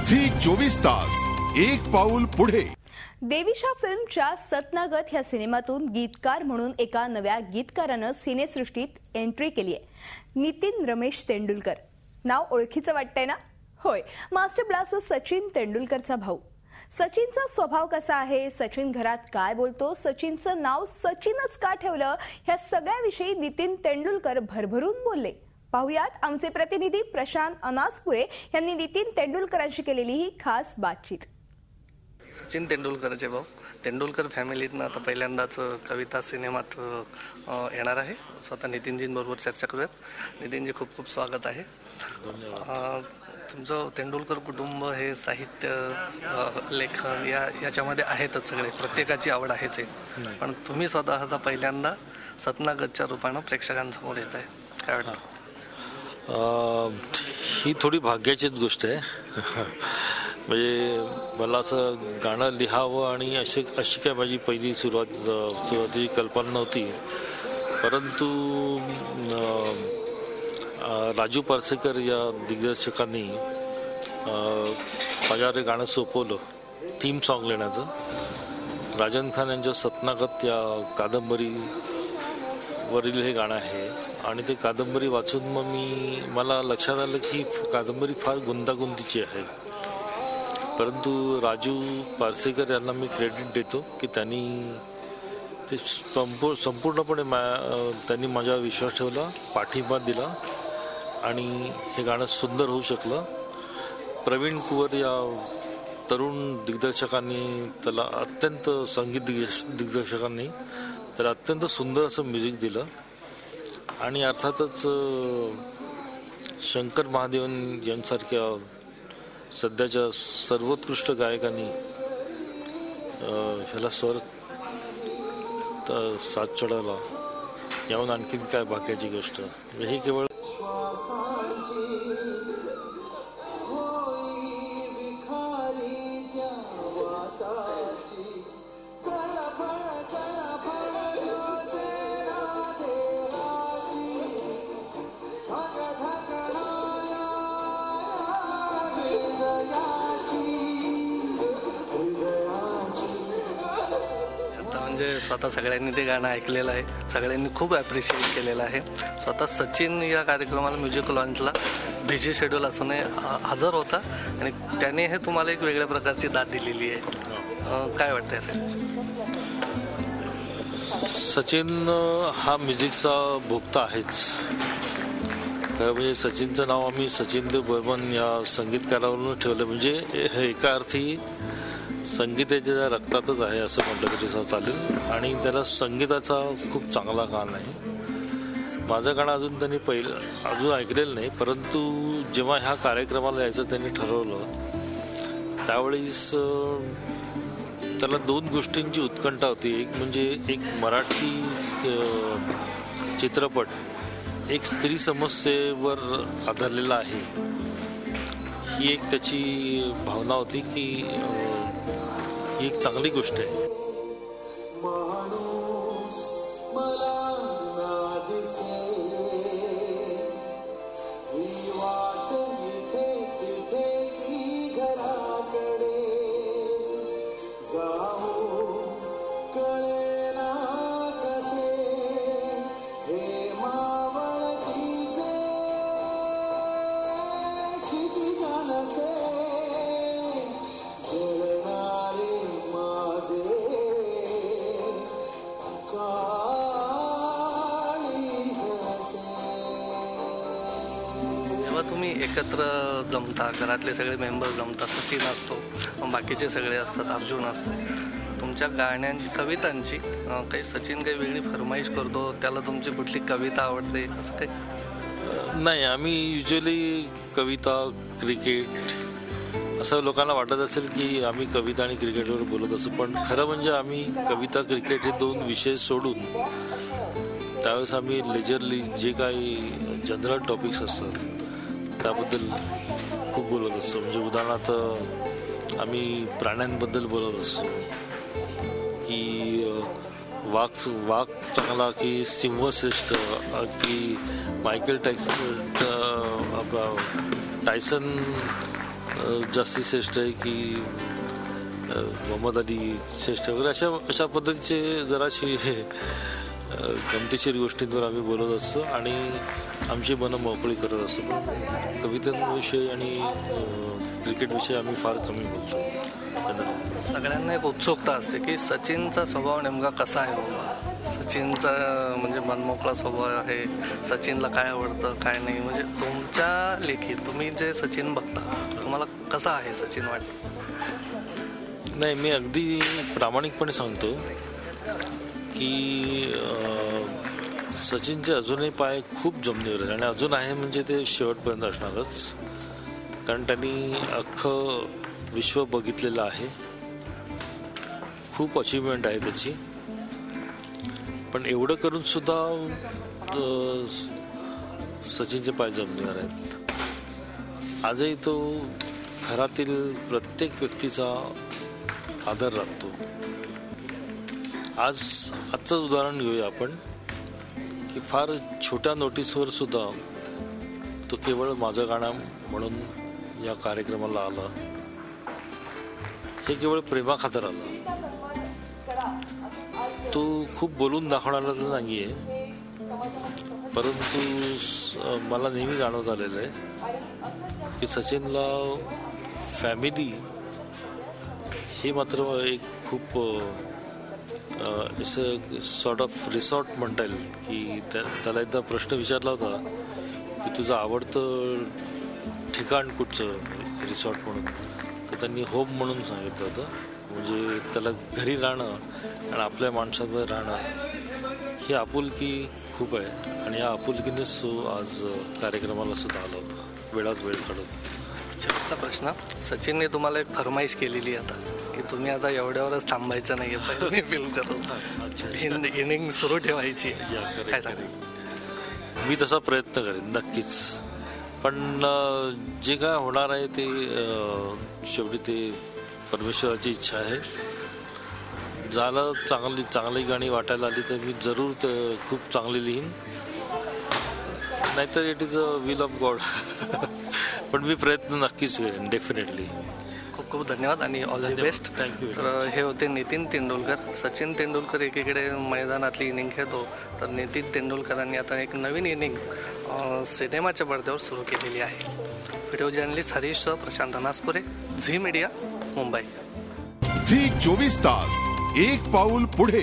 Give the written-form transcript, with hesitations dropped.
Zee 24 तास एक पाऊल पुढे. देवीशा फिल्मच्या सतनागत ह्या सिनेमातून गीतकार म्हणून एका नव्या गीतकारानं सिनेसृष्टीत एंट्री केली आहे. नितीन रमेश तेंडुलकर. नाव ओळखीचं वाटतंय ना? होय, मास्टर ब्लास्टर सचिन तेंडुलकरचा भाऊ. सचिनचा स्वभाव कसा आहे, सचिन घरात काय बोलतो, सचिनचं नाव सचिनच का ठेवलं, ह्या सगळ्याविषयी नितीन तेंडुलकर भरभरून बोलले. पाहुयात आमचे प्रतिनिधी प्रशांत अनासपुरे यांनी नितीन तेंडुलकरांशी केलेली ही खास बातचीत. सचिन तेंडुलकरचे भाऊ. तेंडुलकर फॅमिलीतनं आता पहिल्यांदाच कविता सिनेमात येणार आहे. स्वतः नितीनजींबरोबर चर्चा करूयात. नितीनजी, खूप खूप स्वागत आहे. तुमचं तेंडुलकर कुटुंब हे साहित्य, लेखन याच्यामध्ये आहेतच सगळे, प्रत्येकाची आवड आहेच आहे. पण तुम्ही स्वतः आता पहिल्यांदा सतनागतच्या रूपानं प्रेक्षकांसमोर येत आहे. काय वाटतं? ही थोडी भाग्याचीच गोष्ट आहे. म्हणजे मला असं गाणं लिहावं आणि अशी काय माझी पहिली सुरुवातीची कल्पना नव्हती. परंतु राजू पारसेकर या दिग्दर्शकांनी माझ्यावर गाणं सोपवलं, थीम सॉन्ग लिहिण्याचं. राजन खान यांच्या सतनागत या कादंबरीवरील हे गाणं आहे. आणि ते कादंबरी वाचून मग मला लक्षात आलं की कादंबरी फार गुंतागुंतीची आहे. परंतु राजू पारसेकर यांना मी क्रेडिट देतो की त्यांनी ते संपूर्णपणे त्यांनी माझ्यावर विश्वास ठेवला, पाठिंबा दिला आणि हे गाणं सुंदर होऊ शकलं. प्रवीण कुवर या तरुण दिग्दर्शकांनी त्याला अत्यंत संगीत दिग्दर्शकांनी त्याला अत्यंत सुंदर असं म्युझिक दिलं. आणि अर्थातच शंकर महादेवन यांसारख्या सध्याच्या सर्वोत्कृष्ट गायकांनी ह्याला स्वर साथ चढवला. याहून आणखीन काय भाग्याची गोष्ट. हे केवळ म्हणजे स्वतः सगळ्यांनी ते गाणं ऐकलेलं आहे, सगळ्यांनी खूप ॲप्रिशिएट केलेलं आहे. स्वतः सचिन या कार्यक्रमाला म्युझिक लॉन्चला बिझी शेड्यूल असूनही हजर होता आणि त्याने हे तुम्हाला एक वेगळ्या प्रकारची दाद दिलेली आहे. काय वाटतंय ते? सचिन हा म्युझिकचा भोक्ता आहेच. खरं म्हणजे सचिनचं नाव आम्ही सचिन देव बर्मन या संगीतकारावरून ठेवलं. म्हणजे एका अर्थी संगीताच्या रक्तातच आहे असं म्हटलं तरी चालेल. आणि त्याला संगीताचा खूप चांगला कान आहे. माझं गाणं अजून त्यांनी अजून ऐकलेलं नाही. परंतु जेव्हा ह्या कार्यक्रमाला यायचं त्यांनी ठरवलं त्यावेळेस त्याला दोन गोष्टींची उत्कंठा होती. एक म्हणजे एक मराठी चित्रपट एक स्त्री समस्येवर आधारलेला आहे, ही एक त्याची भावना होती की ही एक चांगली गोष्ट आहे. तुम्ही एकत्र जमता, घरातले सगळे मेंबर जमता, सचिन असतो, बाकीचे सगळे असतात, अर्जुन असतो, तुमच्या गाण्यांची कवितांची काही सचिन काही वेगळी फरमाईश करतो, त्याला तुमची कुठली कविता आवडते असं काही? नाही, आम्ही युजली कविता, क्रिकेट असं लोकांना वाटत असेल की आम्ही कविता आणि क्रिकेटवर बोलत असतो. पण खरं म्हणजे आम्ही कविता, क्रिकेट हे दोन विषय सोडून त्यावेळेस आम्ही लेजरली जे काही जनरल टॉपिक्स असतात त्याबद्दल खूप बोलत असतो. म्हणजे उदाहरणार्थ आम्ही प्राण्यांबद्दल बोलत असतो की वाघ चांगला की सिंहश्रेष्ठ की मायकेल टायसन जास्ती श्रेष्ठ आहे की मोहम्मद अली श्रेष्ठ वगैरे अशा पद्धतीचे जराशी गमतीशीर गोष्टींवर आम्ही बोलत असतो आणि आमची मनं मोकळी करत असतो. पण कवितांविषयी आणि क्रिकेटविषयी आम्ही फार कमी बोलतो. सगळ्यांना एक उत्सुकता असते की सचिनचा स्वभाव नेमका कसा आहे बाबा. सचिनचा म्हणजे मनमोकळा स्वभाव आहे, सचिनला काय आवडतं काय नाही, म्हणजे तुमच्या लेखी तुम्ही जे सचिन बघता तुम्हाला कसा आहे सचिन वाटतं? नाही, मी अगदी प्रामाणिकपणे सांगतो की सचिनचे अजूनही पाय खूप जमिनीवर आहेत आणि अजून आहे म्हणजे ते शेवटपर्यंत असणारच. कारण त्यांनी अख्खं विश्व बघितलेलं आहे, खूप अचिव्हमेंट आहे त्याची. पण एवढं करून सुद्धा सचिनचे पाय जमिनीवर आहेत. आजही तो घरातील प्रत्येक व्यक्तीचा आदर राखतो. आजचं उदाहरण घेऊया आपण की फार छोट्या नोटीसवर सुद्धा तो केवळ माझं गाणं म्हणून या कार्यक्रमाला आला. हे केवळ प्रेमाखातर आला. तो खूप बोलून दाखवणारा तर नाही आहे, परंतु मला नेहमी जाणवत आलेलं आहे की सचिनला फॅमिली हे मात्र एक खूप सॉर्ट ऑफ रिसॉर्ट म्हणता येईल. की त्याला एकदा प्रश्न विचारला होता की तुझं आवडतं ठिकाण कुठचं रिसॉर्ट म्हणून, तर त्यांनी होम म्हणून सांगितलं होतं. म्हणजे त्याला घरी राहणं आणि आपल्या माणसांमध्ये राहणं ही आपुलकी खूप आहे आणि या आपुलकीनेच तो आज कार्यक्रमाला सुद्धा आला होता वेळात वेळ काढून. शेवटचा प्रश्न, सचिनने तुम्हाला एक फरमाईश केलेली आता की तुम्ही आता एवढ्यावरच थांबायचं नाही आहे, पहिले फिल्म करून इनिंग सुरू ठेवायची, काय सांगेल? मी तसा प्रयत्न करेन नक्कीच. पण जे काय होणार आहे ते शेवटी ते परमेश्वराची इच्छा आहे. झालं चांगली गाणी वाटायला आली तर मी जरूर खूप चांगली लिहीन, नाहीतर it is a will of God. पण मी प्रयत्न नक्कीच करेन डेफिनेटली. खूप खूप धन्यवाद आणि ऑल द बेस्ट. थँक्यू. तर हे होते नितीन तेंडुलकर. सचिन तेंडुलकर एकीकडे मैदानातली इनिंग खेळतो तर नितीन तेंडुलकरांनी आता एक नवीन इनिंग सिनेमाच्या पडद्यावर सुरू केलेली आहे. Video journalist Harish Prashant Naspure, Zee media, Mumbai. Zee 24 तास एक पाऊल पुढे.